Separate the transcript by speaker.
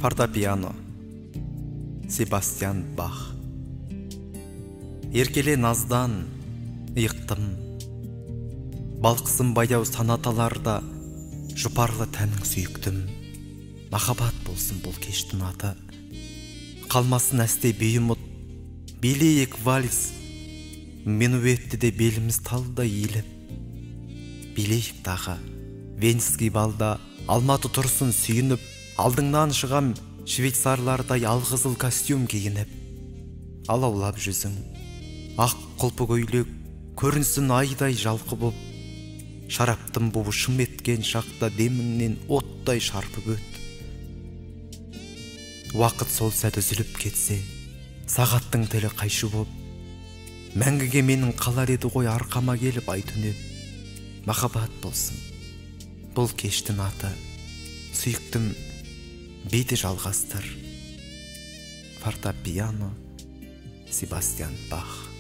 Speaker 1: Фортепиано. Себастьян Бах. Еркеле наздан иықтым. Балқысын баяу санаталарда жұпарлы тәнің сүйіктім. Махаббат болсын бұл кештің аты. Қалмасын әсте бейұмыт, билейік вальс. Минуетті де беліміз талда иіліп. Билейік тағы, Венский балда Алматы тұрсын сүйініп, алдыңнан шығам швейцарлардай алғызыл костюм киініп. Алаулап жүзің, ақ құлпы көйлек, көрінсін айдай жалқы боп. Шараптың бұбы шым еткен шақта деміңнен оттай шарпып өт. Уақыт сол сәт үзіліп кетсе, сағаттың тілі қайшы боп. Мәңгіге менің қалар еді ғой арқама келіп ай түнеп. Махаббат болсын бұл кештің аты. Сүйіктім бейді жалғастыр. Фортепиано. Себастьян Бах.